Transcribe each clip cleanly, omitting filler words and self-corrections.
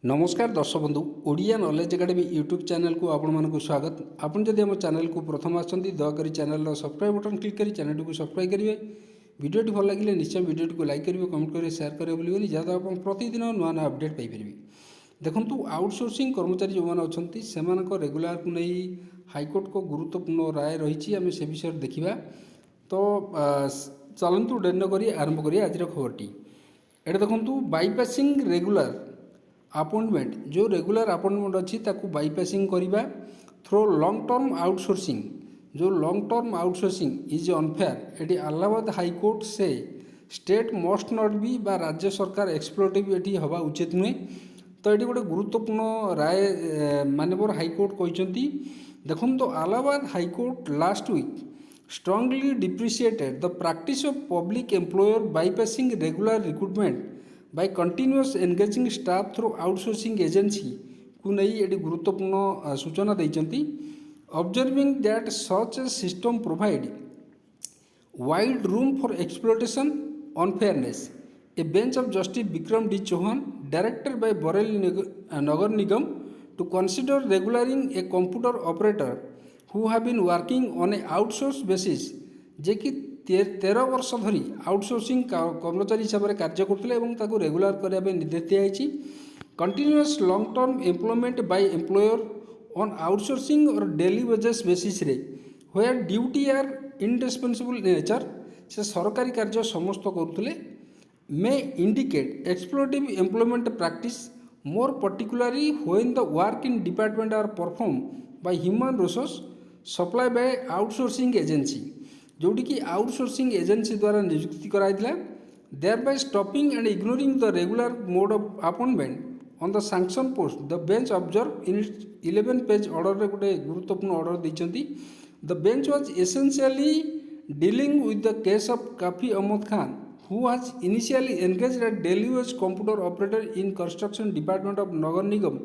नमस्कार दर्शक बंधु Odia knowledge academy YouTube channel को आपण मानक स्वागत। आपन जदि हम चैनल को प्रथम आछंती दयाकरी चैनल सब्सक्राइब बटन क्लिक करी चैनल को सब्सक्राइब करेंगे। वीडियोटी भल लगे निश्चय वीडियोटी को लाइक करेंगे, कमेंट करेंगे, शेयर करेंगे बोलिए जहाँ आप प्रतिदिन नुआ नुआ अपडेट पाइपर। देखो आउटसोर्सिंग कर्मचारी जो मैंने अच्छा से रेगुलर को नहीं हाइकोर्ट को गुरुत्वपूर्ण राय रही आम से विषय देखा। तो चलतु डेरी नक आरंभ करिए आज खबरटी। एटा देखो बाईपासिंग रेगुलर अपॉइंटमेंट जो रेगुलर अपॉइंटमेंट अच्छी ताकू बाईपासिंग करवा थ्रो लॉन्ग टर्म आउटसोर्सिंग। जो long term outsourcing is unfair. ये इलाहाबाद हाईकोर्ट से स्टेट मस्ट नॉट बी बा राज्य सरकार एक्सप्लोइटेटिव ये हवा उचित नुहे। तो ये गोटे गुरुत्वपूर्ण राय माननीय हाईकोर्ट कहते। देखो तो Allahabad high court last week strongly depreciated the practice of public employer bypassing regular recruitment by continuous engaging staff through outsourcing agency को नहीं ये गुरुत्वपूर्ण सूचना देइचंती। observing that such a system provide wide room for exploitation unfairness, a bench of Justice Vikram D. Chauhan directed by Bareilly Nagar Nigam to consider regularing a computer operator who have been working on a outsource basis जे कि 13 वर्ष धरी outsourcing कर्मचारी हिसाब से कार्य करते regular करने निर्देश दिखाई। Continuous long term employment by employer on outsourcing और डेली वेजेस बेसिस रे where duty are indispensable nature से सरकारी कार्य समस्त करुले may indicate exploitative employment practice more particularly when the work in department are perform by human resource supply by outsourcing agency जोटी की outsourcing agency द्वारा नियुक्ति कराइला। Thereby stopping and ignoring the regular mode of appointment on the sanction post the bench observe in 11 page order रे गोटे गुरुत्वपूर्ण order दैछंती। The bench was essentially dealing with the case of Kafi Ahmad Khan who was initially engaged at daily wage computer operator in construction department of Nagar Nigam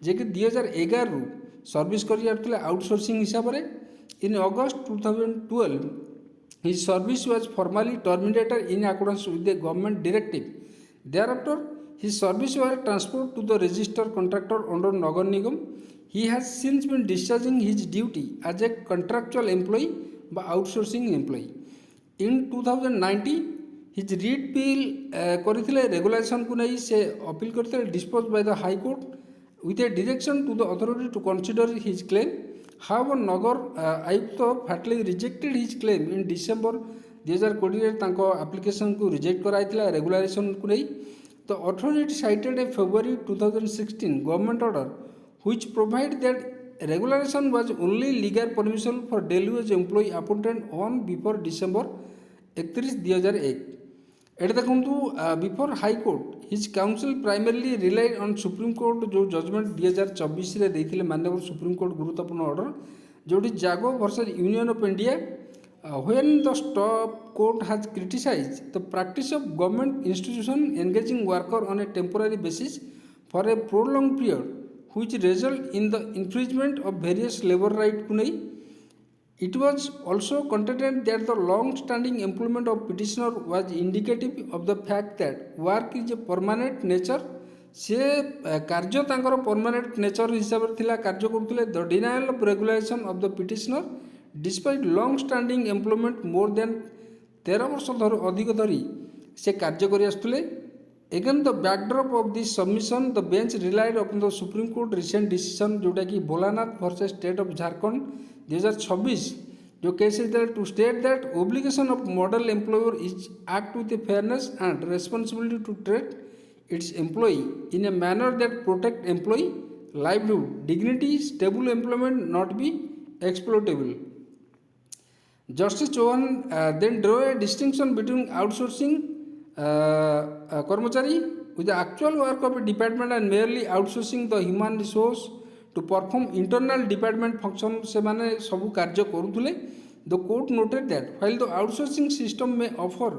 जे कि 2011 रु service कर outsourcing हिसाब से। In August 2012 his service was formally terminated in accordance with the government directive. Thereafter his service was transferred to the registered contractor under Nagar Nigam. He has since been discharging his duty as a contractual employee by outsourcing employee. In 2019 his read bill करथिले regulation को नहीं से appeal करथिले dispose by the high court with a direction to the authority to consider his claim. However, Nagar Ayukta fatally rejected his claim in December 2020 तांको application को reject कराइथिला regulation को नहीं। The authority cited a February 2016 government order which provided that regulation was only legal permission for daily wage employee appointed on before December 31 2001। एट देखूँ before high court his counsel primarily relied on supreme court जो judgment 2024 रे देथिले माननीय supreme court गुरुत्वपूर्ण order जोटी Jaggo versus union of India when the top court has criticise the practice of government institution engaging worker on a temporary basis for a prolong period which result in the infringement of various labour right को नहीं। It was also contended that the long-standing employment of petitioner was indicative of the fact that work is a permanent nature. से कार्य तांकर permanent nature हिसाब से थिला कार्य करथिले। The denial of regulation of the petitioner despite long standing employment more than 13 वर्ष अधिक धरी से कार्य करि आसुले। Again the backdrop of this submission the bench relied upon the Supreme Court recent decision जोटा कि Bholanath versus state of Jharkhand 2026 जो case है to state that obligation of model employer is act with fairness and responsibility to treat its employee in a manner that protect employee livelihood dignity stable employment not be exploitable. Justice Chauhan then draw a distinction between outsourcing कर्मचारी with the actual work of a department and merely outsourcing the human resource to perform internal department function से माने सबू कार्य करुले। The court noted that while the outsourcing system may offer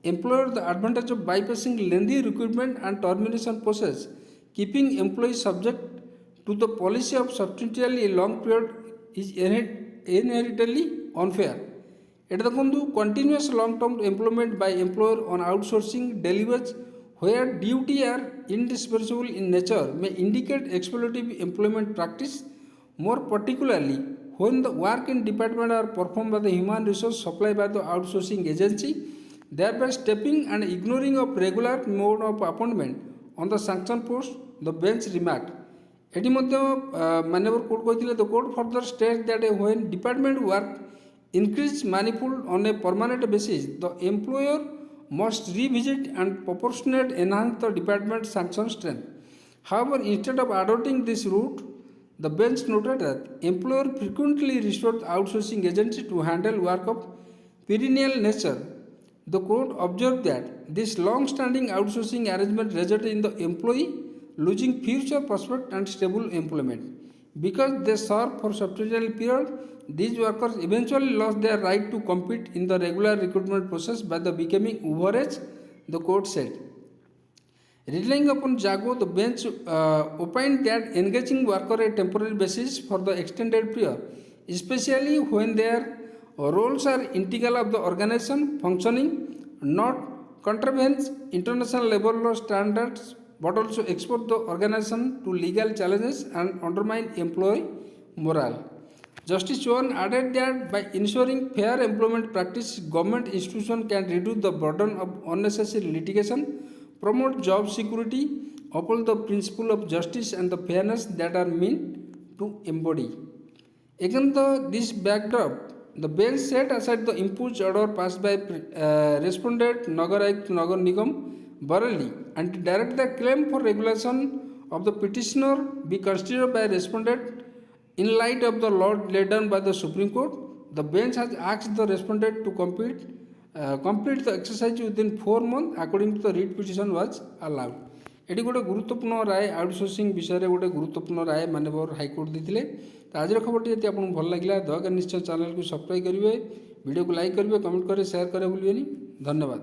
employer the advantage of bypassing lengthy recruitment and termination process, keeping employees subject to the policy of substantially long period is inherently unfair. एट देखु continuous long term employment by employer on outsourcing daily wage where duty are indispensable in nature may indicate exploitative employment practice, more particularly when the work in department are performed by the human resource supplied by the outsourcing agency, thereby stepping and ignoring of regular mode of appointment on the sanction post, the bench remarked. এটি মধ্যে মাননীয় court কইଥିଲେ the court further states that when department work increase manifold on a permanent basis, the employer must revisit and proportionate enhance the department sanction strength. However, instead of adopting this route, the bench noted that employer frequently resorts outsourcing agency to handle work of perennial nature. The court observed that this long-standing outsourcing arrangement resulted in the employee losing future prospect and stable employment. Because they serve for substantial period, these workers eventually lost their right to compete in the regular recruitment process by the becoming overage, the court said. Relying upon Jago, the bench opined that engaging worker a temporary basis for the extended period, especially when their roles are integral of the organization functioning, not contravenes international labor law standards, but also expose the organization to legal challenges and undermine employee morale. Justice Chauhan added that by ensuring fair employment practice, government institutions can reduce the burden of unnecessary litigation, promote job security, uphold the principle of justice and the fairness that are meant to embody. Against this backdrop, the bench set aside the imposed order passed by respondent Nagar Ayukt Nagar Nigam Bareilly and to direct the claim for regulation of the petitioner be considered by respondent in light of the law laid down by the Supreme Court. The bench has asked the respondent to complete the exercise within 4 months according to the writ petition was allowed. এটি গোটে গুরুত্বপূর্ণ রায় outsourcing বিষয়ে গোটে গুরুত্বপূর্ণ রায় মাননীয় high court দিয়ে। তো আজর খবরটি যদি আপনার ভাল লাগিলা দয়াকরি নিশ্চয় চ্যানেল को सब्सक्राइब करेंगे, वीडियो को लाइक करेंगे, कमेंट करेंगे, शेयर करेंगे भूलिए। धन्यवाद।